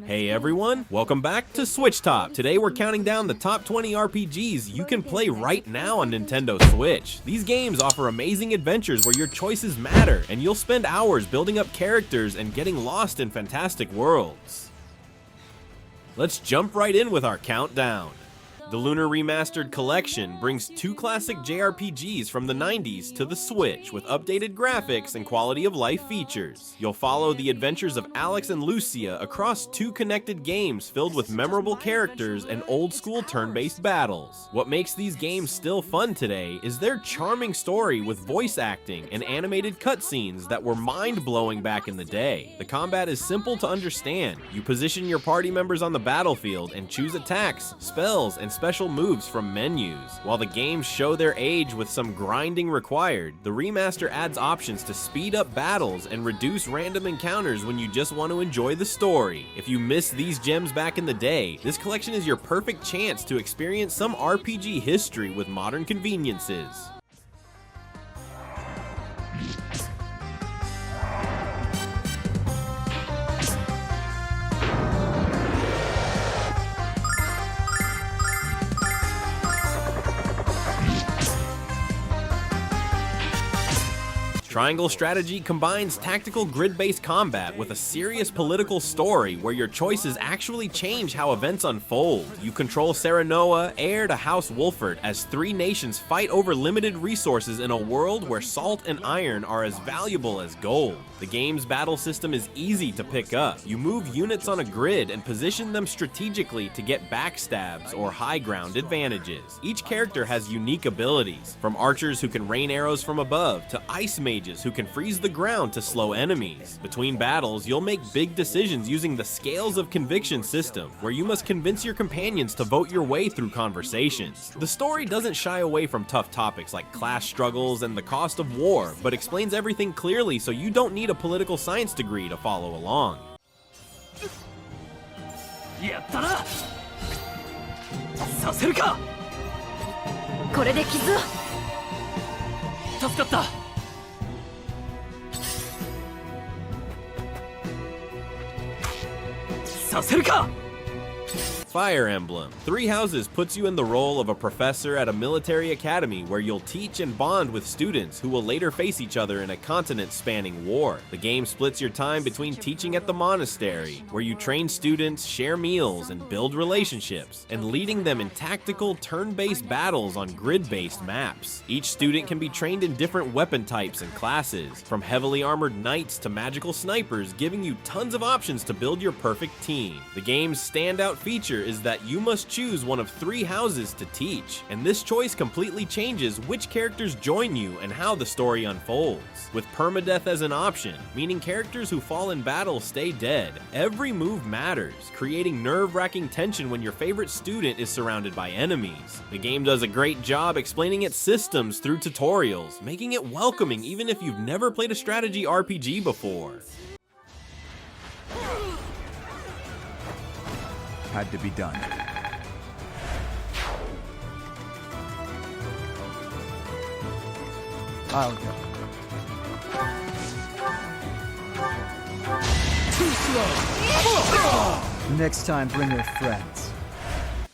Hey everyone, welcome back to SwitchTop. Today we're counting down the top 20 RPGs you can play right now on Nintendo Switch. These games offer amazing adventures where your choices matter, and you'll spend hours building up characters and getting lost in fantastic worlds. Let's jump right in with our countdown. The Lunar Remastered collection brings two classic JRPGs from the 90s to the Switch with updated graphics and quality of life features. You'll follow the adventures of Alex and Lucia across two connected games filled with memorable characters and old-school turn-based battles. What makes these games still fun today is their charming story with voice acting and animated cutscenes that were mind-blowing back in the day. The combat is simple to understand. You position your party members on the battlefield and choose attacks, spells, and special moves from menus. While the games show their age with some grinding required, the remaster adds options to speed up battles and reduce random encounters when you just want to enjoy the story. If you missed these gems back in the day, this collection is your perfect chance to experience some RPG history with modern conveniences. Triangle Strategy combines tactical grid-based combat with a serious political story where your choices actually change how events unfold. You control Serenoa, heir to House Wolfert, as three nations fight over limited resources in a world where salt and iron are as valuable as gold. The game's battle system is easy to pick up. You move units on a grid and position them strategically to get backstabs or high ground advantages. Each character has unique abilities, from archers who can rain arrows from above to ice mages who can freeze the ground to slow enemies. Between battles, you'll make big decisions using the Scales of Conviction system, where you must convince your companions to vote your way through conversations. The story doesn't shy away from tough topics like class struggles and the cost of war, but explains everything clearly so you don't need a political science degree to follow along. やったな。させるか。これで傷を。助かった。 Fire Emblem. Three Houses puts you in the role of a professor at a military academy where you'll teach and bond with students who will later face each other in a continent-spanning war. The game splits your time between teaching at the monastery, where you train students, share meals, and build relationships, and leading them in tactical, turn-based battles on grid-based maps. Each student can be trained in different weapon types and classes, from heavily armored knights to magical snipers, giving you tons of options to build your perfect team. The game's standout feature is that you must choose one of three houses to teach, and this choice completely changes which characters join you and how the story unfolds. With permadeath as an option, meaning characters who fall in battle stay dead, every move matters, creating nerve-wracking tension when your favorite student is surrounded by enemies. The game does a great job explaining its systems through tutorials, making it welcoming even if you've never played a strategy RPG before. Had to be done. I'll go. Too slow. Next time, bring your friends.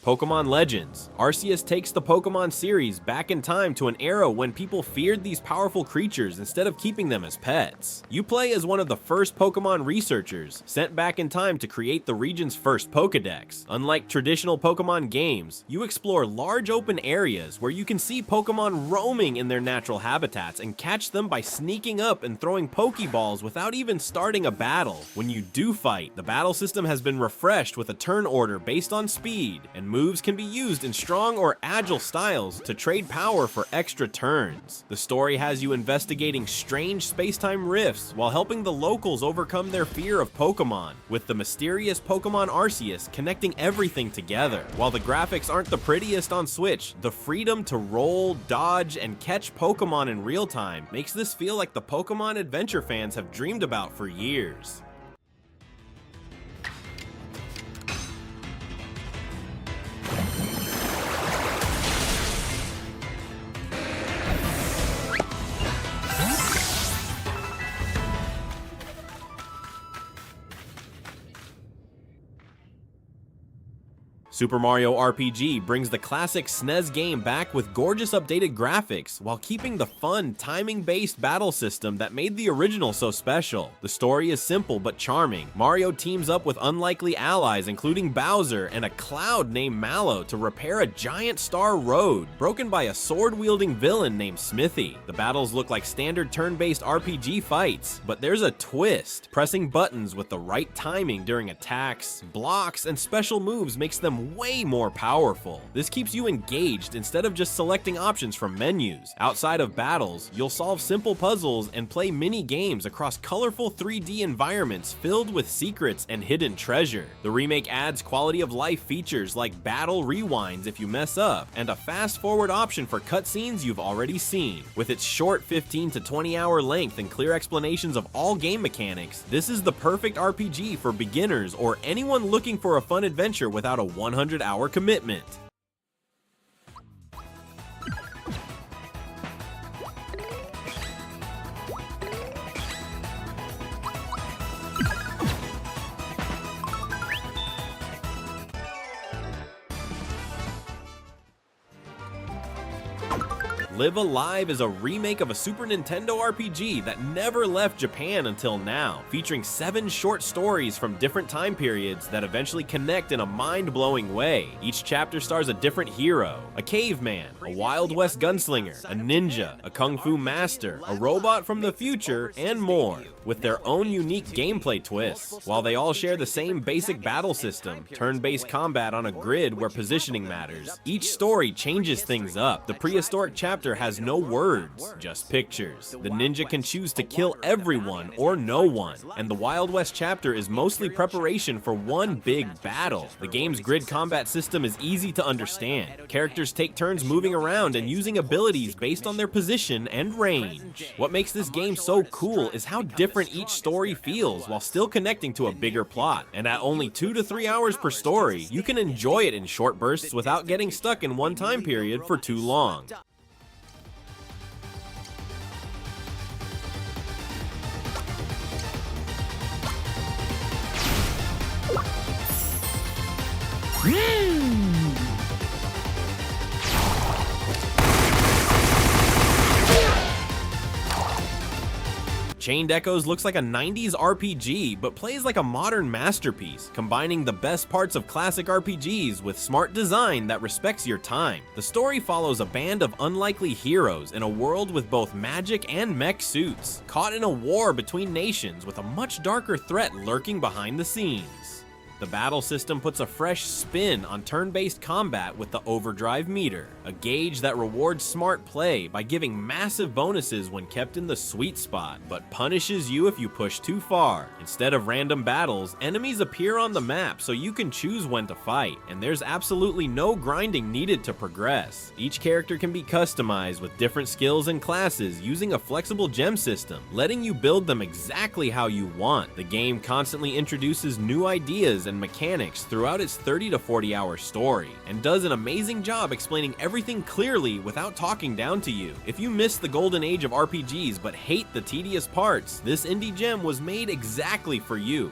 Pokémon Legends. Arceus takes the Pokémon series back in time to an era when people feared these powerful creatures instead of keeping them as pets. You play as one of the first Pokémon researchers, sent back in time to create the region's first Pokédex. Unlike traditional Pokémon games, you explore large open areas where you can see Pokémon roaming in their natural habitats and catch them by sneaking up and throwing Pokéballs without even starting a battle. When you do fight, the battle system has been refreshed with a turn order based on speed, and moves can be used in strong or agile styles to trade power for extra turns. The story has you investigating strange space-time rifts while helping the locals overcome their fear of Pokemon, with the mysterious Pokemon Arceus connecting everything together. While the graphics aren't the prettiest on Switch, the freedom to roll, dodge, and catch Pokemon in real time makes this feel like the Pokemon adventure fans have dreamed about for years. Super Mario RPG brings the classic SNES game back with gorgeous updated graphics, while keeping the fun, timing-based battle system that made the original so special. The story is simple but charming. Mario teams up with unlikely allies including Bowser and a cloud named Mallow to repair a giant star road, broken by a sword-wielding villain named Smithy. The battles look like standard turn-based RPG fights, but there's a twist. Pressing buttons with the right timing during attacks, blocks, and special moves makes them way more powerful. This keeps you engaged instead of just selecting options from menus. Outside of battles, you'll solve simple puzzles and play mini games across colorful 3D environments filled with secrets and hidden treasure. The remake adds quality of life features like battle rewinds if you mess up, and a fast forward option for cutscenes you've already seen. With its short 15 to 20 hour length and clear explanations of all game mechanics, this is the perfect RPG for beginners or anyone looking for a fun adventure without a 100-hour commitment. Live Alive is a remake of a Super Nintendo RPG that never left Japan until now, featuring 7 short stories from different time periods that eventually connect in a mind-blowing way. Each chapter stars a different hero: a caveman, a Wild West gunslinger, a ninja, a kung fu master, a robot from the future, and more, with their own unique gameplay twists. While they all share the same basic battle system, turn-based combat on a grid where positioning matters, each story changes things up. The prehistoric chapter has no words, just pictures. The ninja can choose to kill everyone or no one, and the Wild West chapter is mostly preparation for one big battle. The game's grid combat system is easy to understand. Characters take turns moving around and using abilities based on their position and range. What makes this game so cool is how different each story feels while still connecting to a bigger plot. And at only 2 to 3 hours per story, you can enjoy it in short bursts without getting stuck in one time period for too long. Chained Echoes looks like a 90s RPG, but plays like a modern masterpiece, combining the best parts of classic RPGs with smart design that respects your time. The story follows a band of unlikely heroes in a world with both magic and mech suits, caught in a war between nations with a much darker threat lurking behind the scenes. The battle system puts a fresh spin on turn-based combat with the Overdrive meter, a gauge that rewards smart play by giving massive bonuses when kept in the sweet spot, but punishes you if you push too far. Instead of random battles, enemies appear on the map so you can choose when to fight, and there's absolutely no grinding needed to progress. Each character can be customized with different skills and classes using a flexible gem system, letting you build them exactly how you want. The game constantly introduces new ideas and mechanics throughout its 30 to 40 hour story, and does an amazing job explaining everything clearly without talking down to you. If you miss the golden age of RPGs but hate the tedious parts, this indie gem was made exactly for you.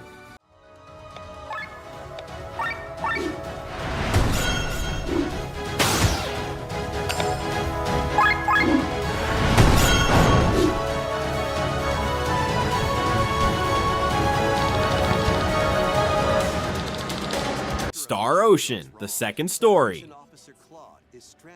Star Ocean, the second story.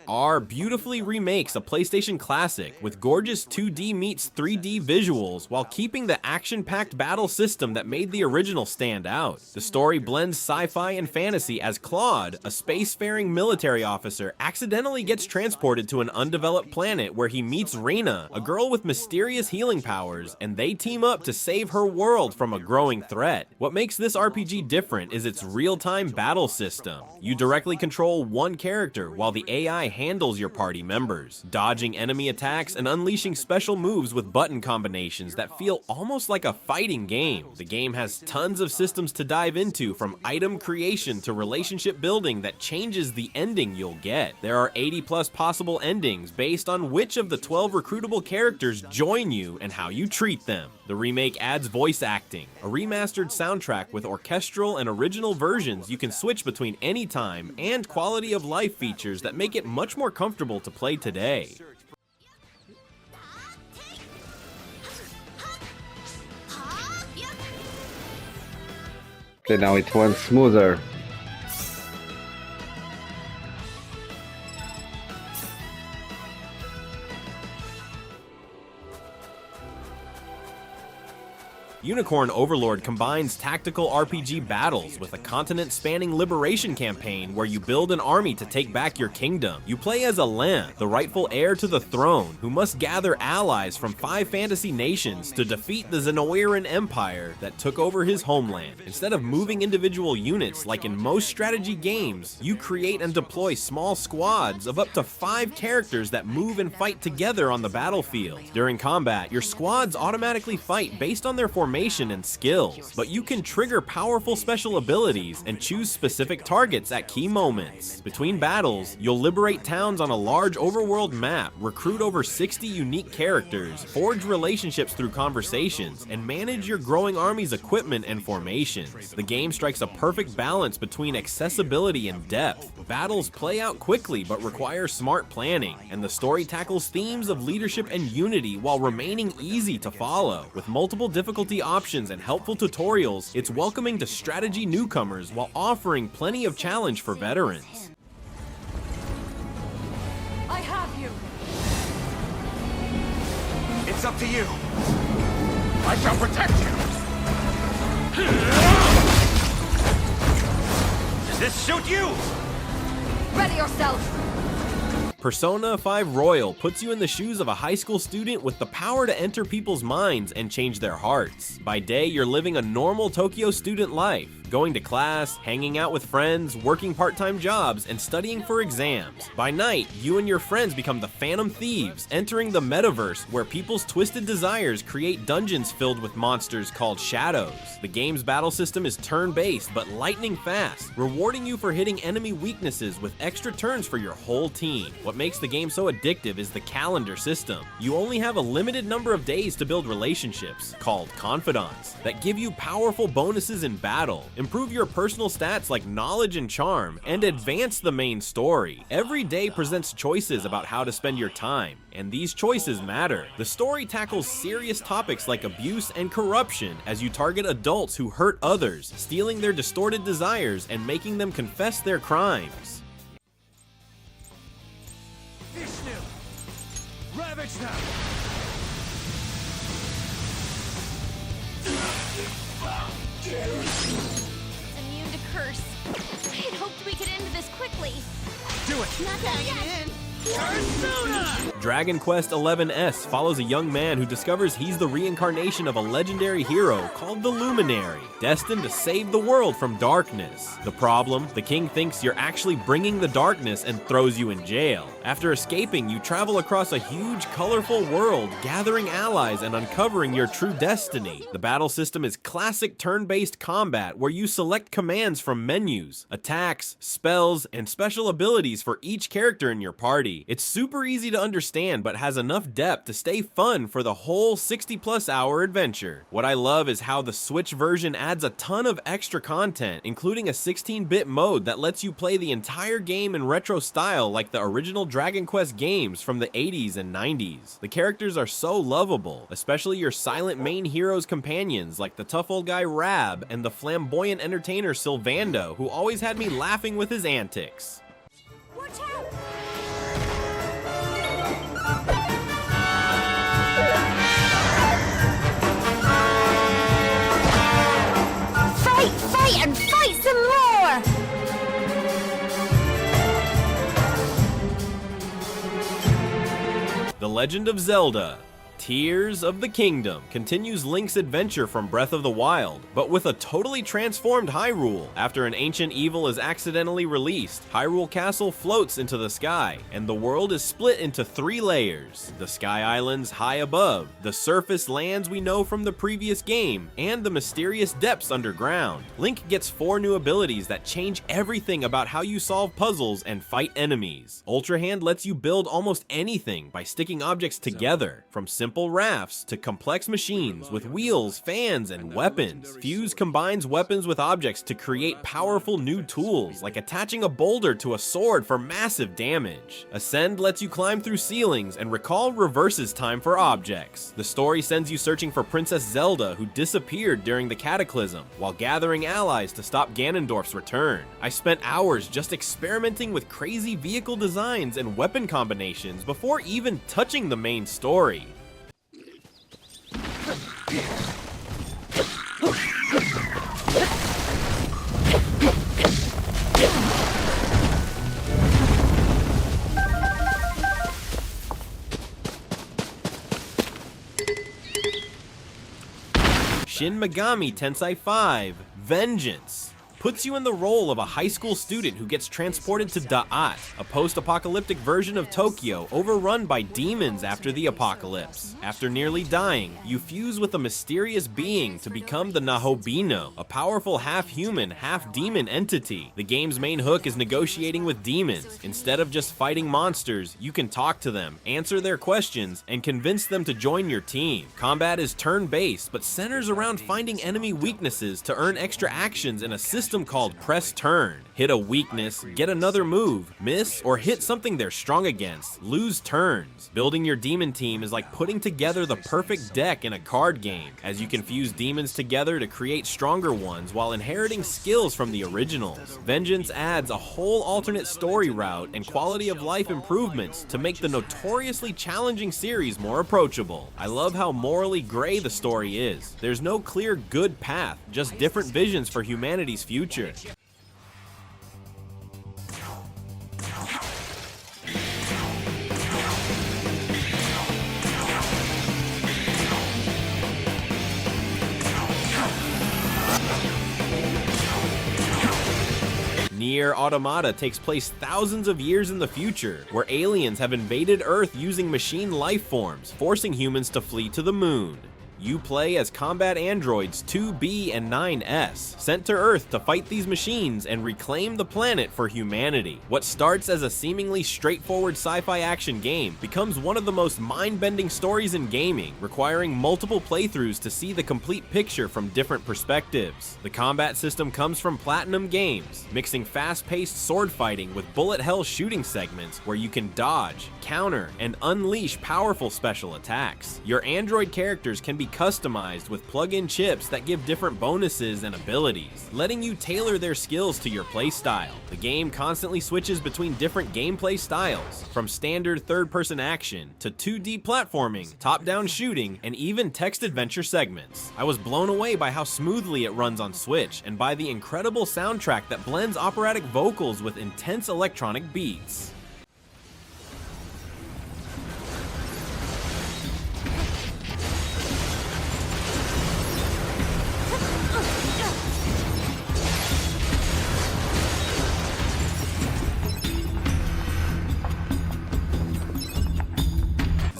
R beautifully remakes a PlayStation classic with gorgeous 2D meets 3D visuals while keeping the action-packed battle system that made the original stand out. The story blends sci-fi and fantasy as Claude, a spacefaring military officer, accidentally gets transported to an undeveloped planet where he meets Rune, a girl with mysterious healing powers, and they team up to save her world from a growing threat. What makes this RPG different is its real-time battle system. You directly control one character while the AI handles your party members, dodging enemy attacks and unleashing special moves with button combinations that feel almost like a fighting game. The game has tons of systems to dive into, from item creation to relationship building that changes the ending you'll get. There are 80+ possible endings based on which of the 12 recruitable characters join you and how you treat them. The The remake adds voice acting, a remastered soundtrack with orchestral and original versions you can switch between any time, and quality of life features that make it much more comfortable to play today. Okay, now it went smoother. Unicorn Overlord combines tactical RPG battles with a continent-spanning liberation campaign where you build an army to take back your kingdom. You play as Elusive, the rightful heir to the throne, who must gather allies from 5 fantasy nations to defeat the Xenoblade Empire that took over his homeland. Instead of moving individual units like in most strategy games, you create and deploy small squads of up to 5 characters that move and fight together on the battlefield. During combat, your squads automatically fight based on their formation and skills, but you can trigger powerful special abilities and choose specific targets at key moments. Between battles, you'll liberate towns on a large overworld map, recruit over 60 unique characters, forge relationships through conversations, and manage your growing army's equipment and formations. The game strikes a perfect balance between accessibility and depth. Battles play out quickly but require smart planning, and the story tackles themes of leadership and unity while remaining easy to follow. With multiple difficulty options and helpful tutorials, it's welcoming to strategy newcomers while offering plenty of challenge for veterans. I have you. It's up to you. I shall protect you. Does this suit you? Ready yourself. Persona 5 Royal puts you in the shoes of a high school student with the power to enter people's minds and change their hearts. By day, you're living a normal Tokyo student life, going to class, hanging out with friends, working part-time jobs, and studying for exams. By night, you and your friends become the Phantom Thieves, entering the metaverse where people's twisted desires create dungeons filled with monsters called shadows. The game's battle system is turn-based but lightning fast, rewarding you for hitting enemy weaknesses with extra turns for your whole team. What makes the game so addictive is the calendar system. You only have a limited number of days to build relationships, called confidants, that give you powerful bonuses in battle, improve your personal stats like knowledge and charm, and advance the main story. Every day presents choices about how to spend your time, and these choices matter. The story tackles serious topics like abuse and corruption as you target adults who hurt others, stealing their distorted desires and making them confess their crimes. Vishnu! Ravage them! Immune to curse. I had hoped we could end this quickly. Do it! Not that yet. Dragon Quest XI's follows a young man who discovers he's the reincarnation of a legendary hero called the Luminary, destined to save the world from darkness. The problem? The king thinks you're actually bringing the darkness and throws you in jail. After escaping, you travel across a huge, colorful world, gathering allies and uncovering your true destiny. The battle system is classic turn-based combat where you select commands from menus, attacks, spells, and special abilities for each character in your party. It's super easy to understand but has enough depth to stay fun for the whole 60+ hour adventure. What I love is how the Switch version adds a ton of extra content, including a 16-bit mode that lets you play the entire game in retro style like the original Dragon Quest games from the 80s and 90s. The characters are so lovable, especially your silent main hero's companions like the tough old guy Rab and the flamboyant entertainer Sylvando, who always had me laughing with his antics. Watch out! Fight and fight some more! The Legend of Zelda Tears of the Kingdom continues Link's adventure from Breath of the Wild, but with a totally transformed Hyrule. After an ancient evil is accidentally released, Hyrule Castle floats into the sky, and the world is split into 3 layers. The Sky Islands high above, the surface lands we know from the previous game, and the mysterious depths underground. Link gets 4 new abilities that change everything about how you solve puzzles and fight enemies. Ultra Hand lets you build almost anything by sticking objects together, from simple simple rafts to complex machines with wheels, fans, and weapons. Fuse combines weapons with objects to create powerful new tools, like attaching a boulder to a sword for massive damage. Ascend lets you climb through ceilings, and Recall reverses time for objects. The story sends you searching for Princess Zelda, who disappeared during the Cataclysm, while gathering allies to stop Ganondorf's return. I spent hours just experimenting with crazy vehicle designs and weapon combinations before even touching the main story. Shin Megami Tensei 5 Vengeance puts you in the role of a high school student who gets transported to Da'at, a post-apocalyptic version of Tokyo overrun by demons after the apocalypse. After nearly dying, you fuse with a mysterious being to become the Nahobino, a powerful half-human, half-demon entity. The game's main hook is negotiating with demons. Instead of just fighting monsters, you can talk to them, answer their questions, and convince them to join your team. Combat is turn-based, but centers around finding enemy weaknesses to earn extra actions in a system called Press Turn. Hit a weakness, get another move, miss, or hit something they're strong against, lose turns. Building your demon team is like putting together the perfect deck in a card game, as you can fuse demons together to create stronger ones while inheriting skills from the originals. Vengeance adds a whole alternate story route and quality of life improvements to make the notoriously challenging series more approachable. I love how morally gray the story is. There's no clear good path, just different visions for humanity's future. NieR Automata takes place thousands of years in the future, where aliens have invaded Earth using machine life forms, forcing humans to flee to the moon. You play as combat androids 2B and 9S, sent to Earth to fight these machines and reclaim the planet for humanity. What starts as a seemingly straightforward sci-fi action game becomes one of the most mind-bending stories in gaming, requiring multiple playthroughs to see the complete picture from different perspectives. The combat system comes from Platinum Games, mixing fast-paced sword fighting with bullet hell shooting segments where you can dodge, counter, and unleash powerful special attacks. Your android characters can be customized with plug-in chips that give different bonuses and abilities, letting you tailor their skills to your playstyle. The game constantly switches between different gameplay styles, from standard third-person action to 2D platforming, top-down shooting, and even text adventure segments. I was blown away by how smoothly it runs on Switch, and by the incredible soundtrack that blends operatic vocals with intense electronic beats.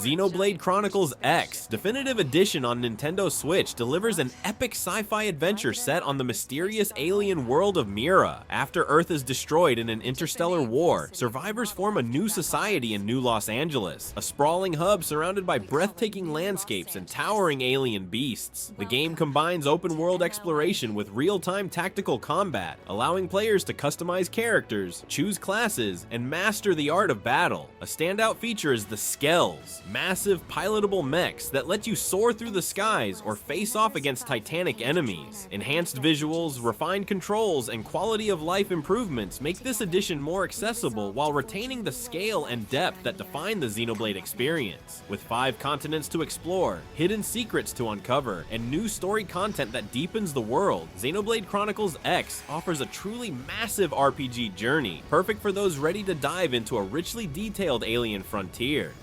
Xenoblade Chronicles X Definitive Edition on Nintendo Switch delivers an epic sci-fi adventure set on the mysterious alien world of Mira. After Earth is destroyed in an interstellar war, survivors form a new society in New Los Angeles, a sprawling hub surrounded by breathtaking landscapes and towering alien beasts. The game combines open-world exploration with real-time tactical combat, allowing players to customize characters, choose classes, and master the art of battle. A standout feature is the Skells, massive pilotable mechs that let you soar through the skies or face off against titanic enemies. Enhanced visuals, refined controls, and quality of life improvements make this edition more accessible while retaining the scale and depth that define the Xenoblade experience. With 5 continents to explore, hidden secrets to uncover, and new story content that deepens the world, Xenoblade Chronicles X offers a truly massive RPG journey, perfect for those ready to dive into a richly detailed alien frontier.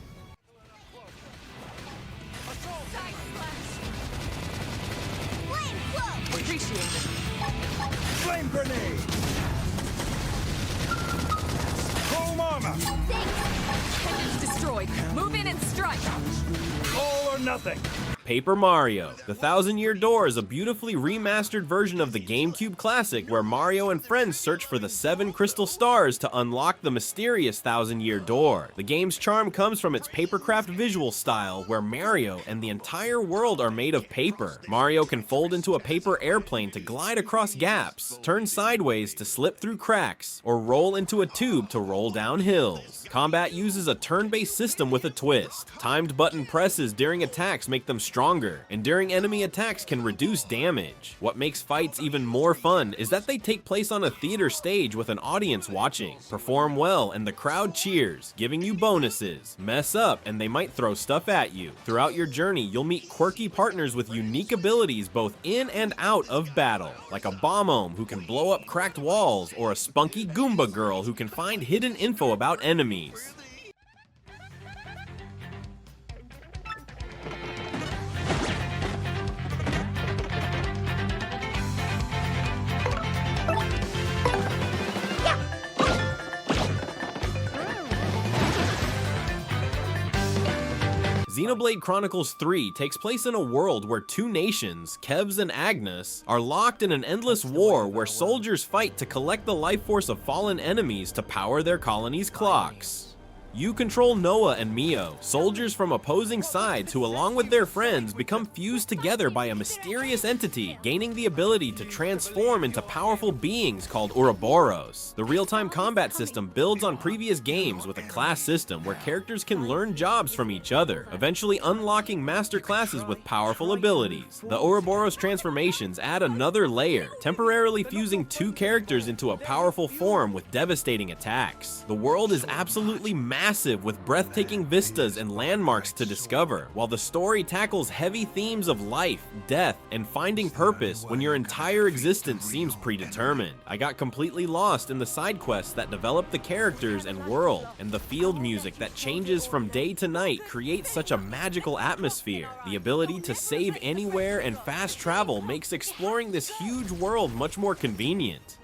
Flame grenade! Chrome armor! Engines destroyed. Move in and strike. All or nothing! Paper Mario. The 1000-Year Door is a beautifully remastered version of the GameCube classic where Mario and friends search for the 7 crystal stars to unlock the mysterious 1000-Year Door. The game's charm comes from its papercraft visual style where Mario and the entire world are made of paper. Mario can fold into a paper airplane to glide across gaps, turn sideways to slip through cracks, or roll into a tube to roll down hills. Combat uses a turn-based system with a twist. Timed button presses during attacks make them stronger, and during enemy attacks can reduce damage. What makes fights even more fun is that they take place on a theater stage with an audience watching. Perform well and the crowd cheers, giving you bonuses. Mess up and they might throw stuff at you. Throughout your journey, you'll meet quirky partners with unique abilities both in and out of battle, like a Bomb-Ohm who can blow up cracked walls, or a spunky Goomba girl who can find hidden info about enemies. Xenoblade Chronicles 3 takes place in a world where 2 nations, Kevs and Agnes, are locked in an endless war where soldiers fight to collect the life force of fallen enemies to power their colony's clocks. You control Noah and Mio, soldiers from opposing sides who, along with their friends, become fused together by a mysterious entity, gaining the ability to transform into powerful beings called Ouroboros. The real-time combat system builds on previous games with a class system where characters can learn jobs from each other, eventually unlocking master classes with powerful abilities. The Ouroboros transformations add another layer, temporarily fusing 2 characters into a powerful form with devastating attacks. The world is absolutely massive with breathtaking vistas and landmarks to discover, while the story tackles heavy themes of life, death, and finding purpose when your entire existence seems predetermined. I got completely lost in the side quests that develop the characters and world, and the field music that changes from day to night creates such a magical atmosphere. The ability to save anywhere and fast travel makes exploring this huge world much more convenient.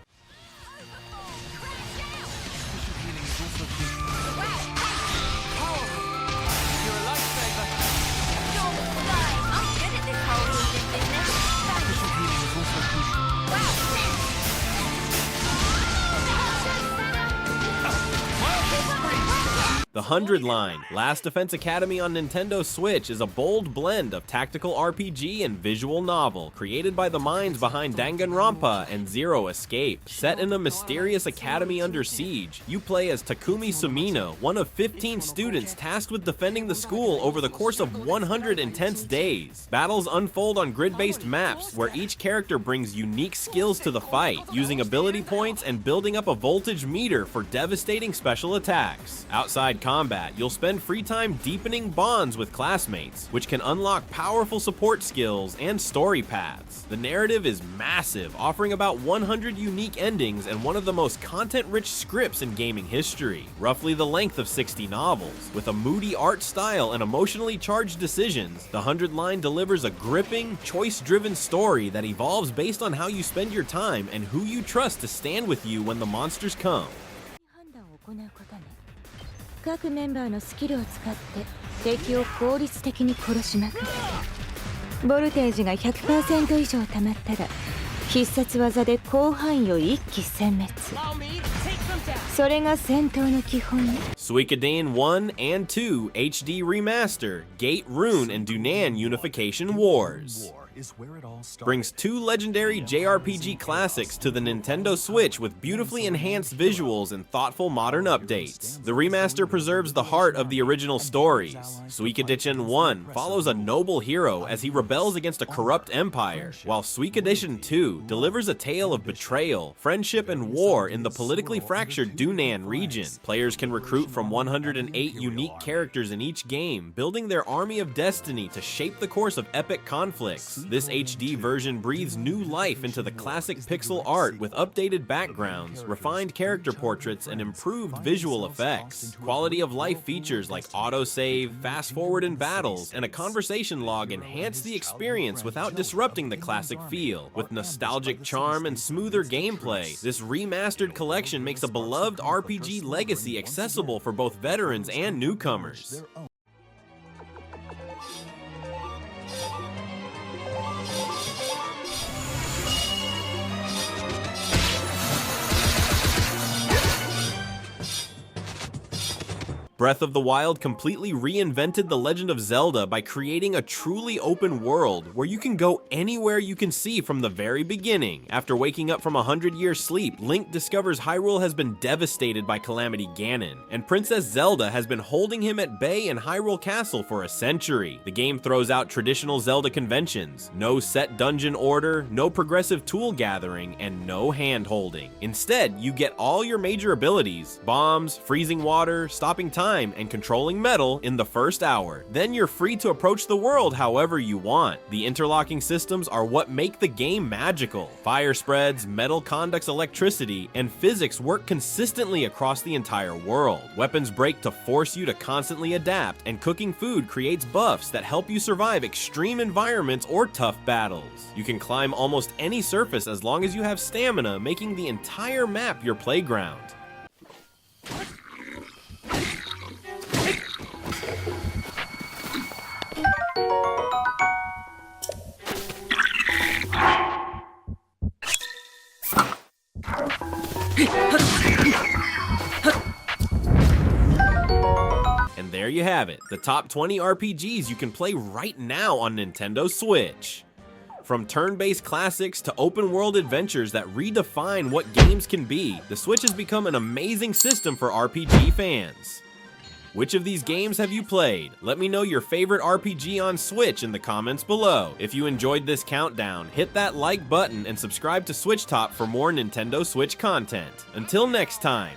The 100 Line, Last Defense Academy on Nintendo Switch, is a bold blend of tactical RPG and visual novel, created by the minds behind Danganronpa and Zero Escape. Set in a mysterious academy under siege, you play as Takumi Sumino, one of 15 students tasked with defending the school over the course of 100 intense days. Battles unfold on grid-based maps, where each character brings unique skills to the fight, using ability points and building up a voltage meter for devastating special attacks. Outside combat, you'll spend free time deepening bonds with classmates, which can unlock powerful support skills and story paths. The narrative is massive, offering about 100 unique endings and one of the most content-rich scripts in gaming history, roughly the length of 60 novels. With a moody art style and emotionally charged decisions, the 100 Line delivers a gripping, choice-driven story that evolves based on how you spend your time and who you trust to stand with you when the monsters come. 各メンバーのスキルを使って敵を効率的に殺しまくってボルテージが 100% 以上溜まったら必殺技で広範囲を一気殲滅それが戦闘の基本ね Suikoden 1 and 2 HD Remaster, Gate Rune and Dunan Unification Wars. Brings 2 legendary JRPG classics to the Nintendo Switch with beautifully enhanced visuals and thoughtful modern updates. The remaster preserves the heart of the original stories. Suikoden 1 follows a noble hero as he rebels against a corrupt empire, while Suikoden 2 delivers a tale of betrayal, friendship, and war in the politically fractured Dunan region. Players can recruit from 108 unique characters in each game, building their army of destiny to shape the course of epic conflicts. This HD version breathes new life into the classic pixel art with updated backgrounds, refined character portraits, and improved visual effects. Quality of life features like autosave, fast forward in battles, and a conversation log enhance the experience without disrupting the classic feel. With nostalgic charm and smoother gameplay, this remastered collection makes a beloved RPG legacy accessible for both veterans and newcomers. Breath of the Wild completely reinvented the Legend of Zelda by creating a truly open world where you can go anywhere you can see from the very beginning. After waking up from a 100-year sleep, Link discovers Hyrule has been devastated by Calamity Ganon, and Princess Zelda has been holding him at bay in Hyrule Castle for a century. The game throws out traditional Zelda conventions: no set dungeon order, no progressive tool gathering, and no hand-holding. Instead, you get all your major abilities: bombs, freezing water, stopping time, and controlling metal in the first hour. Then you're free to approach the world however you want. The interlocking systems are what make the game magical. Fire spreads, metal conducts electricity, and physics work consistently across the entire world. Weapons break to force you to constantly adapt, and cooking food creates buffs that help you survive extreme environments or tough battles. You can climb almost any surface as long as you have stamina, making the entire map your playground. And there you have it, the top 20 RPGs you can play right now on Nintendo Switch. From turn-based classics to open-world adventures that redefine what games can be, the Switch has become an amazing system for RPG fans. Which of these games have you played? Let me know your favorite RPG on Switch in the comments below. If you enjoyed this countdown, hit that like button and subscribe to SwitchTop for more Nintendo Switch content. Until next time,